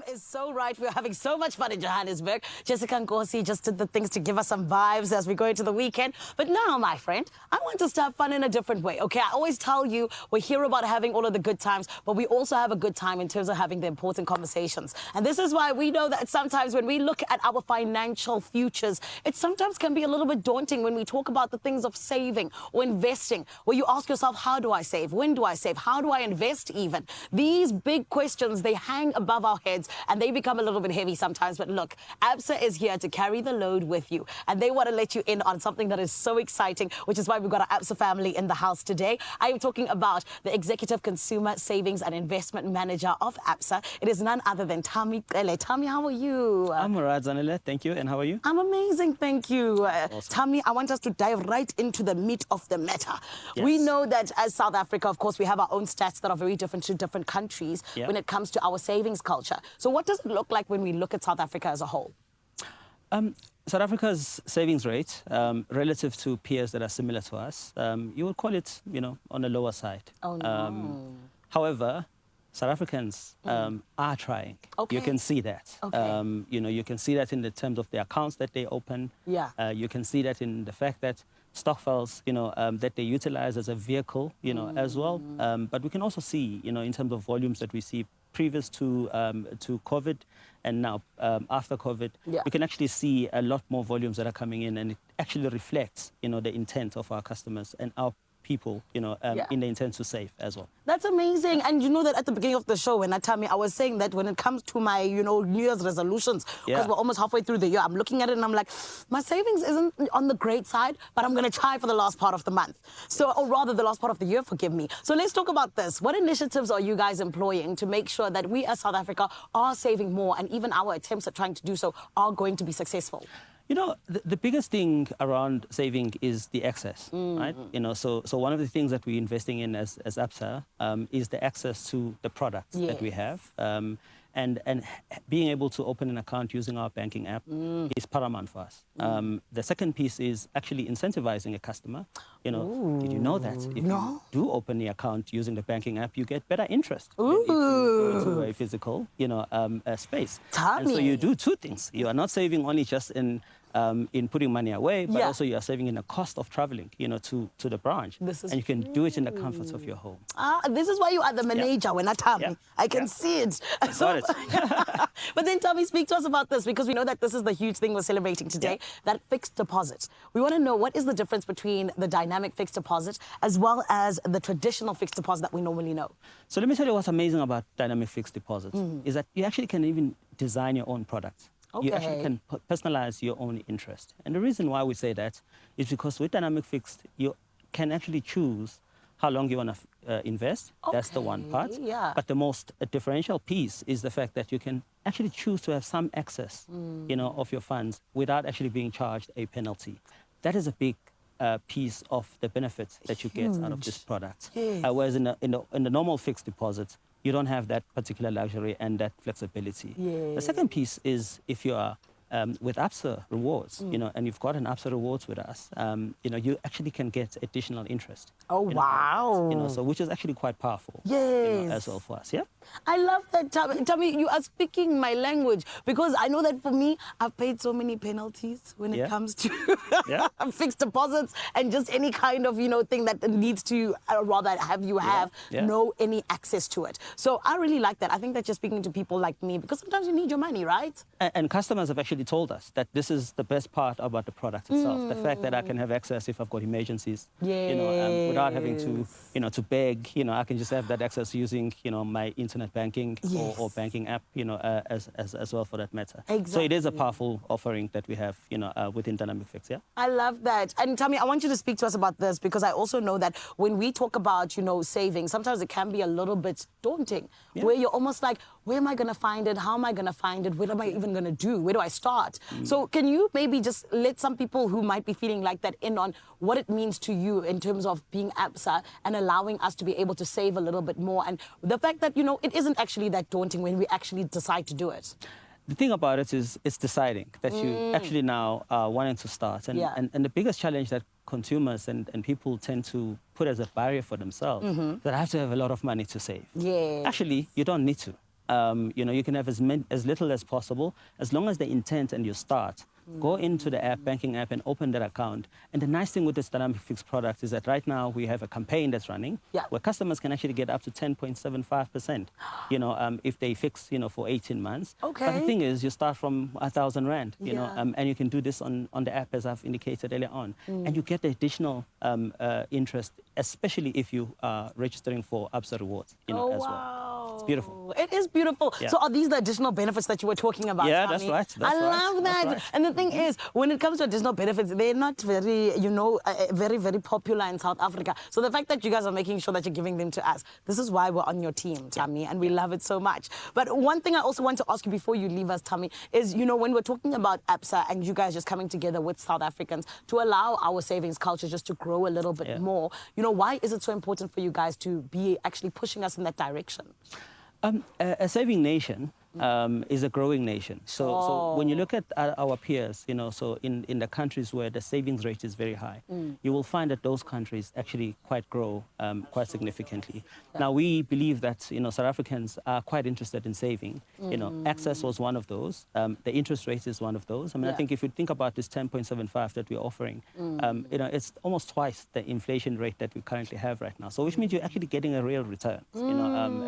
is so right. We're having so much fun in Johannesburg. Jessica and Nkosi just did the things to give us some vibes as we go into the weekend. But now, my friend, I want us to have fun in a different way, okay? I always tell you, we hear about having all of the good times, but we also have a good time in terms of having the important conversations. And this is why we know that sometimes when we look at our financial futures, it sometimes can be a little bit daunting when we talk about the things of saving or investing, where you ask yourself, how do I save? When do I save? How do I invest even? These big questions, they hang above our heads and they become a little bit heavy sometimes. But look, ABSA is here to carry the load with you. And they want to let you in on something that is so exciting, which is why we've got our ABSA family in the house today. I am talking about the Executive Consumer Savings and Investment Manager of ABSA. It is none other than Tammy. Tammy, how are you? I'm all right, Zanele. Thank you. And how are you? I'm amazing, thank you. Awesome. Tammy, I want us to dive right into the meat of the matter. Yes. We know that as South Africa, of course, we have our own stats that are very different to different countries when it comes to our savings culture. So what does it look like when we look at South Africa as a whole? South Africa's savings rate, relative to peers that are similar to us, you would call it, on the lower side. Oh, no. However, South Africans are trying. Okay. You can see that. Okay. You can see that in the terms of the accounts that they open. Yeah. You can see that in the fact that stockpiles, that they utilize as a vehicle, as well. But we can also see, in terms of volumes that we see previous to COVID and now after COVID, we can actually see a lot more volumes that are coming in, and it actually reflects, the intent of our customers and our people, in the intent to save as well. That's amazing. And you know that at the beginning of the show, when I was saying that when it comes to my, New Year's resolutions, because we're almost halfway through the year, I'm looking at it and I'm like, my savings isn't on the great side, but I'm going to try for the last part of the month. So, or rather the last part of the year, forgive me. So let's talk about this. What initiatives are you guys employing to make sure that we as South Africa are saving more, and even our attempts at trying to do so are going to be successful? The biggest thing around saving is the access, right? So one of the things that we're investing in as ABSA is the access to the products that we have. And being able to open an account using our banking app is paramount for us. The second piece is actually incentivizing a customer. Did you know that if you do open the account using the banking app, you get better interest than if you go to a physical, space. And so you do two things. You are not saving only just in putting money away, but also you are saving in the cost of traveling, to the branch. And you can do it in the comforts of your home. This is why you are the manager when I tell me. I can see it. Got it. But then tell me, speak to us about this, because we know that this is the huge thing we're celebrating today, that fixed deposit. We want to know, what is the difference between the dynamic fixed deposit as well as the traditional fixed deposit that we normally know? So let me tell you what's amazing about dynamic fixed deposits is that you actually can even design your own products. You actually can personalize your own interest. And the reason why we say that is because with dynamic fixed, you can actually choose how long you want to invest. That's the one part. But the most differential piece is the fact that you can actually choose to have some access, of your funds without actually being charged a penalty. That is a big piece of the benefits that you get out of this product. Whereas in the normal fixed deposits, you don't have that particular luxury and that flexibility. The second piece is if you are with ABSA Rewards, and you've got an ABSA Rewards with us, you actually can get additional interest. Oh, wow. So which is actually quite powerful as well for us, I love that, Tammy. You are speaking my language, because I know that for me, I've paid so many penalties when it comes to fixed deposits and just any kind of, thing that needs to rather have you have any access to it. So I really like that. I think that you're speaking to people like me, because sometimes you need your money, right? And customers have actually told us that this is the best part about the product itself. The fact that I can have access if I've got emergencies, without having to, to beg, I can just have that access using, my internet banking or banking app, as well for that matter. Exactly. So it is a powerful offering that we have, within Dynamic Fix, I love that. And Tammy, I want you to speak to us about this, because I also know that when we talk about, saving, sometimes it can be a little bit daunting, where you're almost like, where am I going to find it? How am I going to find it? What am I even going to do? Where do I start? So can you maybe just let some people who might be feeling like that in on what it means to you in terms of being ABSA and allowing us to be able to save a little bit more, and the fact that, it isn't actually that daunting when we actually decide to do it? The thing about it is it's deciding that you actually now are wanting to start. And the biggest challenge that consumers and people tend to put as a barrier for themselves, that I have to have a lot of money to save. Actually, you don't need to. You can have as little as possible, as long as the intent and you start. Go into the banking app and open that account. And the nice thing with this dynamic fixed product is that right now we have a campaign that's running where customers can actually get up to 10.75%, if they fix, for 18 months. Okay. But the thing is, you start from 1,000 Rand, and you can do this on the app, as I've indicated earlier on. And you get the additional interest, especially if you are registering for ABSA rewards, as well. It's beautiful. It is beautiful. Yeah. So are these the additional benefits that you were talking about? Yeah, Tommy? that's right. I love that. Right. And the thing is, when it comes to additional benefits, they're not very, very, very popular in South Africa. So the fact that you guys are making sure that you're giving them to us, this is why we're on your team, Tommy, and we love it so much. But one thing I also want to ask you before you leave us, Tommy, is, when we're talking about ABSA and you guys just coming together with South Africans to allow our savings culture just to grow a little bit more, why is it so important for you guys to be actually pushing us in that direction? A saving nation is a growing nation. So when you look at our peers, so in the countries where the savings rate is very high, you will find that those countries actually grow quite significantly. Now, we believe that, South Africans are quite interested in saving. Access was one of those. The interest rate is one of those. I mean, I think if you think about this 10.75 that we're offering, it's almost twice the inflation rate that we currently have right now. So which means you're actually getting a real return,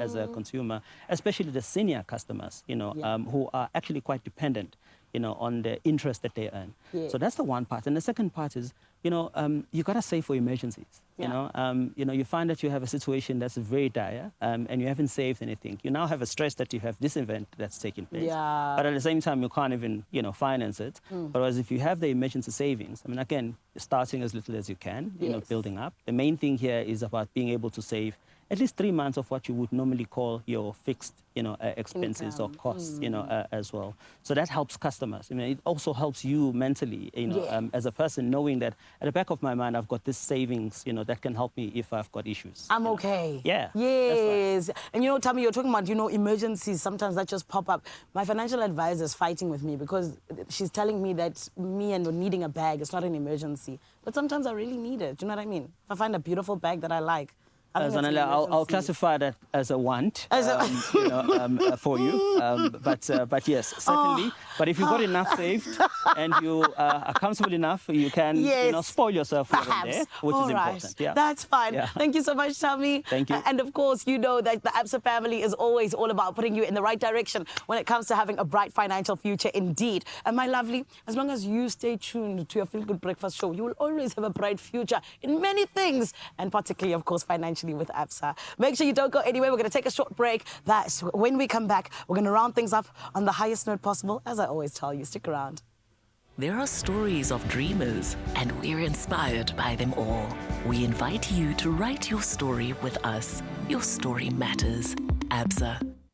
as a consumer, especially the senior customers, who are actually quite dependent, on the interest that they earn. Yeah. So that's the one part. And the second part is, you got to save for emergencies. You find that you have a situation that's very dire, and you haven't saved anything. You now have a stress that you have this event that's taking place. Yeah. But at the same time, you can't even, finance it. Whereas if you have the emergency savings, I mean, again, starting as little as you can, building up. The main thing here is about being able to save at least 3 months of what you would normally call your fixed, expenses or costs, as well. So that helps customers. I mean, it also helps you mentally, as a person, knowing that at the back of my mind, I've got this savings, that can help me if I've got issues. I'm okay. Yeah. Yes. Right. And Tommy, you're talking about, emergencies sometimes that just pop up. My financial advisor is fighting with me because she's telling me that me and needing a bag is not an emergency. But sometimes I really need it. Do you know what I mean? If I find a beautiful bag that I like, I'll classify that as a want, for you. But yes, certainly. But if you've got enough saved and you are comfortable enough, you can spoil yourself here and there, which is important. Yeah. That's fine. Yeah. Thank you so much, Tommy. Thank you. And of course, you know that the ABSA family is always all about putting you in the right direction when it comes to having a bright financial future indeed. And my lovely, as long as you stay tuned to your Feel Good Breakfast show, you will always have a bright future in many things, and particularly, of course, financially with ABSA. Make sure you don't go anywhere. We're going to take a short break. That's when we come back, we're going to round things up on the highest note possible. As I always tell you, stick around. There are stories of dreamers, and we're inspired by them all. We invite you to write your story with us. Your story matters. ABSA.